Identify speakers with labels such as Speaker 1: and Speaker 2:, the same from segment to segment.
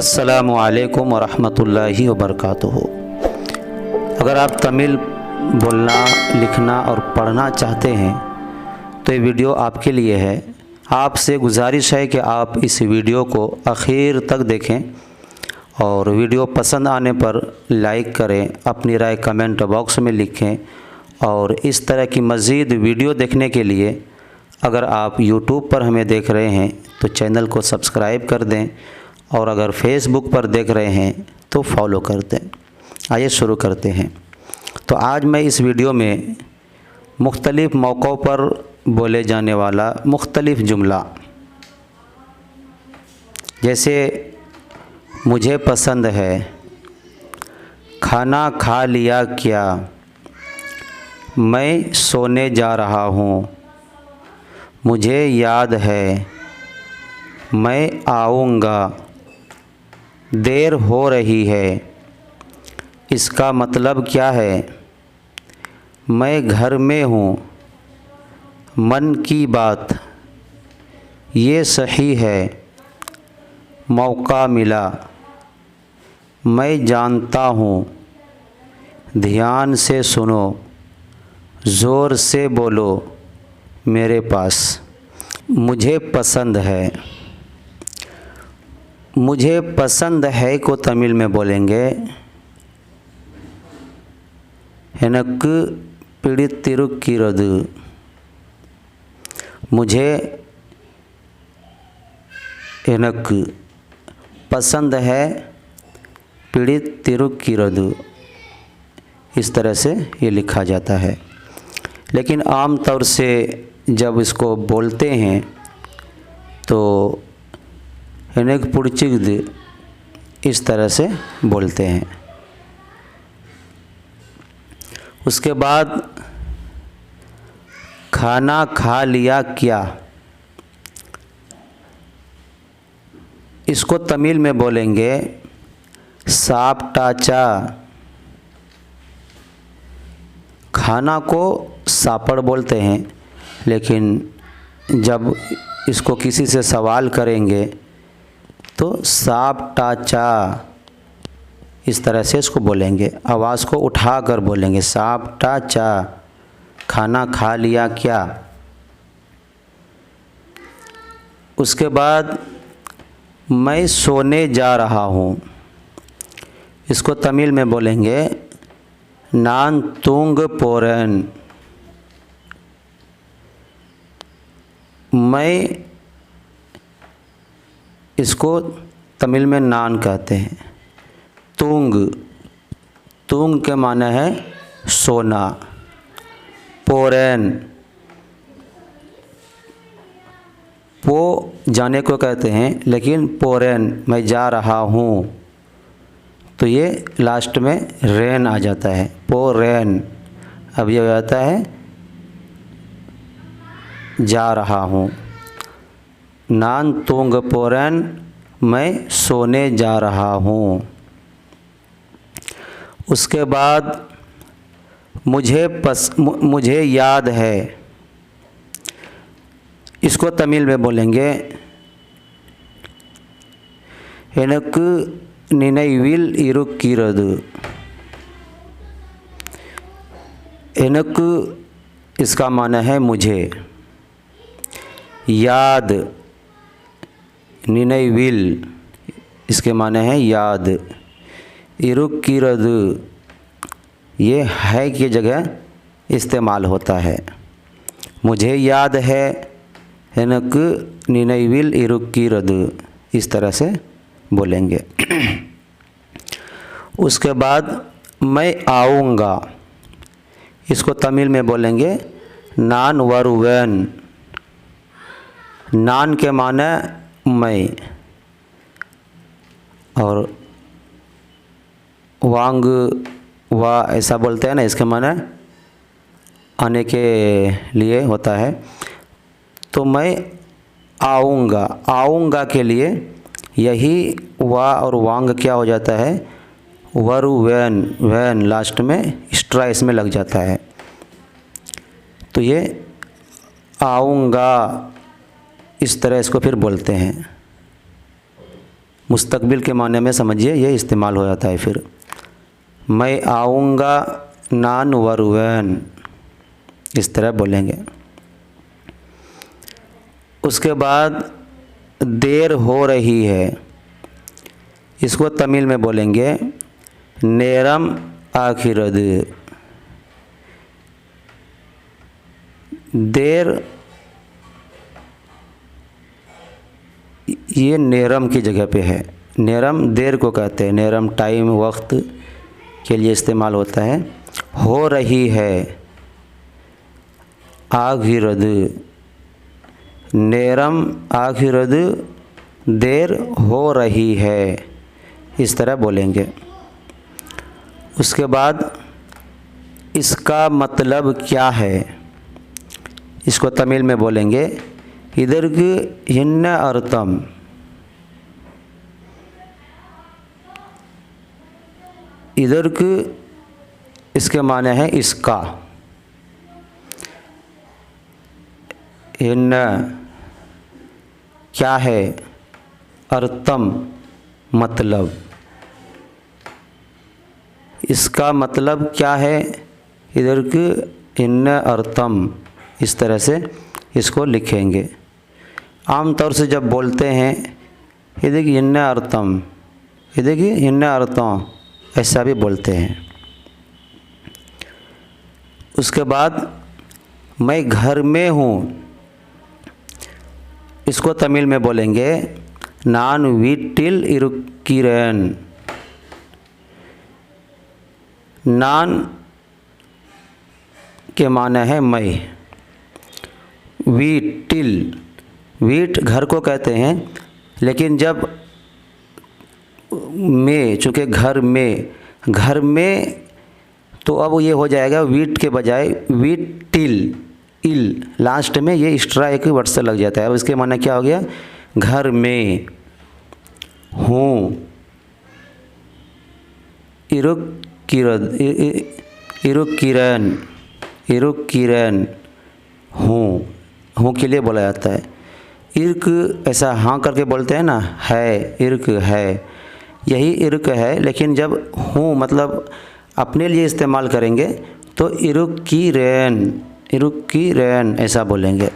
Speaker 1: अस्सलामु अलैकुम वरहमतुल्लाहि वबरकातुहू। अगर आप तमिल बोलना, लिखना और पढ़ना चाहते हैं तो ये वीडियो आपके लिए है। आपसे गुजारिश है कि आप इस वीडियो को आखिर तक देखें और वीडियो पसंद आने पर लाइक करें, अपनी राय कमेंट बॉक्स में लिखें। और इस तरह की मज़ीद वीडियो देखने के लिए अगर आप YouTube पर हमें देख रहे हैं तो चैनल को सब्सक्राइब कर दें, और अगर फेसबुक पर देख रहे हैं तो फॉलो कर दें। आइए शुरू करते हैं। तो आज मैं इस वीडियो में मुख्तलिफ़ मौक़ों पर बोले जाने वाला मुख्तलिफ़ जुमला, जैसे मुझे पसंद है, खाना खा लिया क्या, मैं सोने जा रहा हूँ, मुझे याद है, मैं आऊँगा, देर हो रही है, इसका मतलब क्या है, मैं घर में हूँ, मन की बात, ये सही है, मौका मिला, मैं जानता हूँ, ध्यान से सुनो, ज़ोर से बोलो मेरे पास। मुझे पसंद है। मुझे पसंद है को तमिल में बोलेंगे एनक्कु पिडित्तिरुक्किरदु। मुझे एनक्कु पसंद है, पिडित्तिरुक्किरदु, इस तरह से ये लिखा जाता है। लेकिन आम तौर से जब इसको बोलते हैं तो एनक पुड़चिद इस तरह से बोलते हैं। उसके बाद खाना खा लिया क्या, इसको तमिल में बोलेंगे सापटाचा। खाना को सापड़ बोलते हैं, लेकिन जब इसको किसी से सवाल करेंगे तो सापटाचा इस तरह से इसको बोलेंगे। आवाज़ को उठाकर बोलेंगे सापटाचा, खाना खा लिया क्या। उसके बाद मैं सोने जा रहा हूँ, इसको तमिल में बोलेंगे नान तूंग पोरन। मैं इसको तमिल में नान कहते हैं। तूंग, तूंग के माने है सोना। पोरन, पो जाने को कहते हैं, लेकिन पोरन मैं जा रहा हूँ तो ये लास्ट में रेन आ जाता है, पोरन। अब ये हो जाता है जा रहा हूँ। नान तूंग पोरन, मैं सोने जा रहा हूँ। उसके बाद मुझे याद है, इसको तमिल में बोलेंगे एनक्कु निनैविल इरुक्किरदु। एनक्कु इसका माना है मुझे, याद, निनैविल इसके माने हैं याद, इरुक्किरदु ये है की जगह इस्तेमाल होता है। मुझे याद है, एनक्कु निनैविल इरुक्किरदु, इस तरह से बोलेंगे। उसके बाद मैं आऊँगा, इसको तमिल में बोलेंगे नान वरुवेन। नान के माने मैं, और वांग वा ऐसा बोलते हैं ना, इसके माने आने के लिए होता है। तो मैं आऊँगा, आऊँगा के लिए यही वा और वांग क्या हो जाता है, वरु वैन, वैन लास्ट में एक्स्ट्रा इसमें लग जाता है। तो ये आऊँगा इस तरह इसको फिर बोलते हैं। मुस्तकबिल के माने में समझिए ये इस्तेमाल हो जाता है। फिर मैं आऊँगा नान वरुवैन, इस तरह बोलेंगे। उसके बाद देर हो रही है, इसको तमिल में बोलेंगे नेरम आखिरद। देर, ये नेरम की जगह पे है। नेरम देर को कहते हैं, नेरम टाइम वक्त के लिए इस्तेमाल होता है। हो रही है आखिरद, नेरम आखिरद, देर हो रही है, इस तरह बोलेंगे। उसके बाद इसका मतलब क्या है, इसको तमिल में बोलेंगे इधर्क हिन्न अर्थम। इधर्क इसके माने हैं इसका, हिन्न क्या है, अर्थम मतलब, इसका मतलब क्या है, इधर्क हिन्न अर्थम, इस तरह से इसको लिखेंगे। आम तौर से जब बोलते हैं ये देखिए हिन्न अर्थम, ये देखिए हिन्न अर्थम, ऐसा भी बोलते हैं। उसके बाद मैं घर में हूँ, इसको तमिल में बोलेंगे नान वीटिल इरुक्किरेन। नान के माने है मैं, वीटिल, वीट घर को कहते हैं, लेकिन जब में, चूँकि घर में तो अब ये हो जाएगा वीट के बजाय वीटिल, इल लास्ट में ये एक्स्ट्रा एक वर्ड से लग जाता है। अब इसके माने क्या हो गया, घर में हूँ, इरुक्किरेन हूँ के लिए बोला जाता है। इर्क ऐसा हाँ करके बोलते हैं ना, है, इर्क है, यही इर्क है। लेकिन जब हूँ मतलब अपने लिए इस्तेमाल करेंगे तो इरुक्किरेन ऐसा बोलेंगे।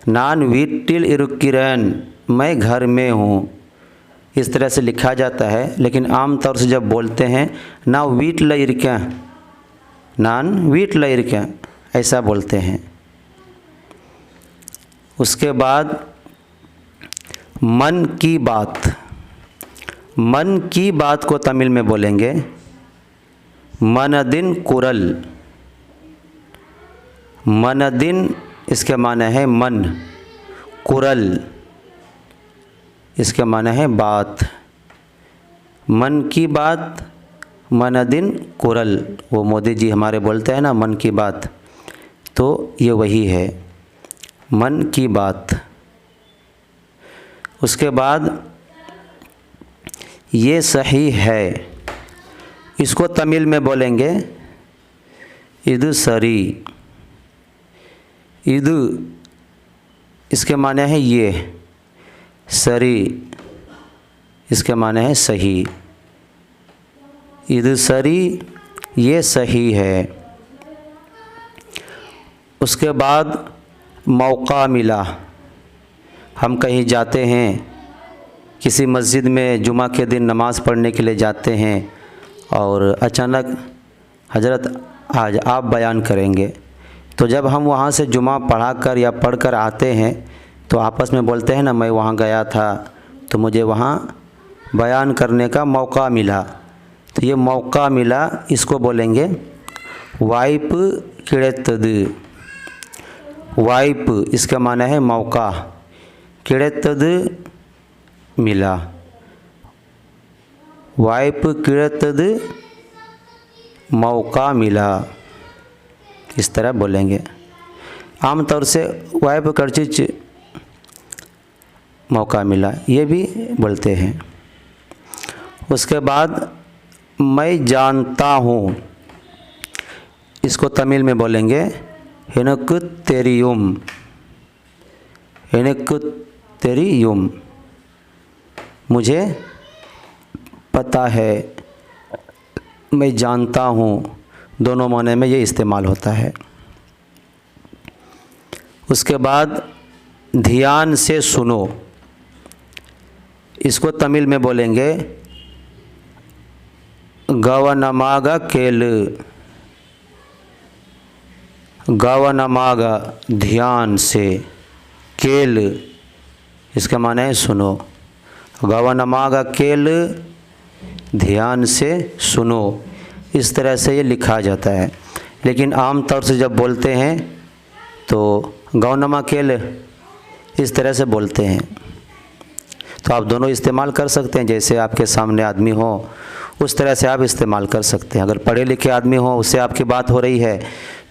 Speaker 1: नान वीटिल इरुक्किरेन, मैं घर में हूँ, इस तरह से लिखा जाता है। लेकिन आम तौर से जब बोलते हैं ना वीट ल इरक्या, नान वीट ल इरक्या, ऐसा बोलते हैं। उसके बाद मन की बात, मन की बात को तमिल में बोलेंगे मनदिन कुरल। मनदिन इसके माने है मन, कुरल इसके माने है बात। मन की बात, मनदिन कुरल, वो मोदी जी हमारे बोलते हैं ना मन की बात, तो ये वही है, मन की बात। उसके बाद ये सही है, इसको तमिल में बोलेंगे इदु सरी। इदु इसके माने है ये, सरी इसके माने है सही। इदु सरी, ये सही है। उसके बाद मौका मिला, हम कहीं जाते हैं, किसी मस्जिद में जुमा के दिन नमाज़ पढ़ने के लिए जाते हैं और अचानक हजरत आज आप बयान करेंगे, तो जब हम वहाँ से जुमा पढ़ा कर या पढ़ कर आते हैं तो आपस में बोलते हैं ना मैं वहाँ गया था तो मुझे वहाँ बयान करने का मौका मिला। तो ये मौका मिला, इसको बोलेंगे वाइप किड़ेतद। वाइप इसका माना है मौका, किड़ेतद मिला, वाइप किड़ेतद मौका मिला, इस तरह बोलेंगे। आमतौर से वाइप करचिच मौका मिला, ये भी बोलते हैं। उसके बाद मैं जानता हूँ, इसको तमिल में बोलेंगे हिनक तेरियुम। हिनक तेरियुम मुझे पता है, मैं जानता हूँ, दोनों माने में ये इस्तेमाल होता है। उसके बाद ध्यान से सुनो, इसको तमिल में बोलेंगे गवनमागा केल। गवनमागा ध्यान से, केल इसका माने है सुनो। गवनमागा केल ध्यान से सुनो, इस तरह से ये लिखा जाता है। लेकिन आम तौर से जब बोलते हैं तो गवनमा केल इस तरह से बोलते हैं। तो आप दोनों इस्तेमाल कर सकते हैं, जैसे आपके सामने आदमी हो उस तरह से आप इस्तेमाल कर सकते हैं। अगर पढ़े लिखे आदमी हो, उससे आपकी बात हो रही है,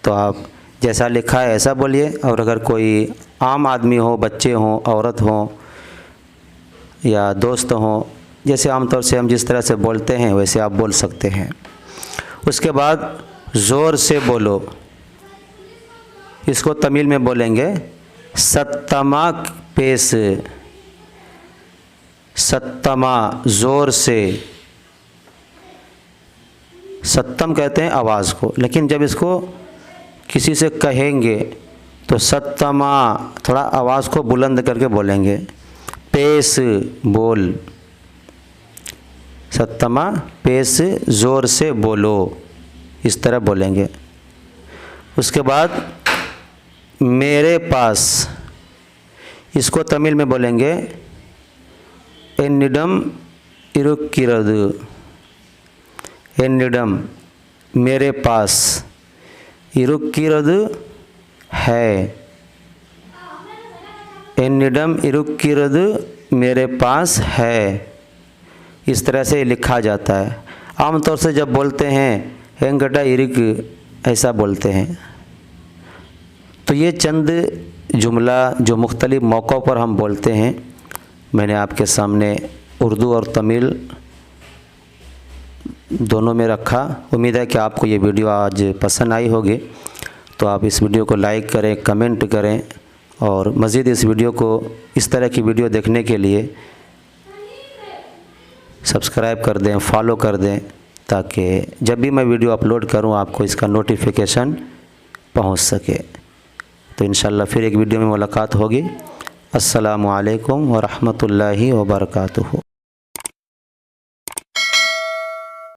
Speaker 1: तो आप जैसा लिखा है ऐसा बोलिए। और अगर कोई आम आदमी हो, बच्चे हों, औरत हों या दोस्त हों, जैसे आमतौर से हम जिस तरह से बोलते हैं वैसे आप बोल सकते हैं। उसके बाद ज़ोर से बोलो, इसको तमिल में बोलेंगे सत्तमा पेस। सत्तमा ज़ोर से, सत्तम कहते हैं आवाज़ को, लेकिन जब इसको किसी से कहेंगे तो सत्तमा थोड़ा आवाज़ को बुलंद करके बोलेंगे। पेस बोल, सत्तमा पेस ज़ोर से बोलो, इस तरह बोलेंगे। उसके बाद मेरे पास, इसको तमिल में बोलेंगे एन्निडम इरुक्किरदु। एन्निडम मेरे पास, इरुक्किरदु है। एन्निडम इरुक्किरदु मेरे पास है, इस तरह से लिखा जाता है। आमतौर से जब बोलते हैं एंगटा इरिक, ऐसा बोलते हैं। तो ये चंद जुमला जो मुख्तलिफ़ मौक़ों पर हम बोलते हैं, मैंने आपके सामने उर्दू और तमिल दोनों में रखा। उम्मीद है कि आपको ये वीडियो आज पसंद आई होगी। तो आप इस वीडियो को लाइक करें, कमेंट करें, और मज़ीद इस वीडियो को, इस तरह की वीडियो देखने के लिए सब्सक्राइब कर दें, फॉलो कर दें, ताकि जब भी मैं वीडियो अपलोड करूं आपको इसका नोटिफिकेशन पहुंच सके। तो इंशाल्लाह फिर एक वीडियो में मुलाकात होगी। अस्सलामु अलैकुम व रहमतुल्लाहि व बरकातुहू।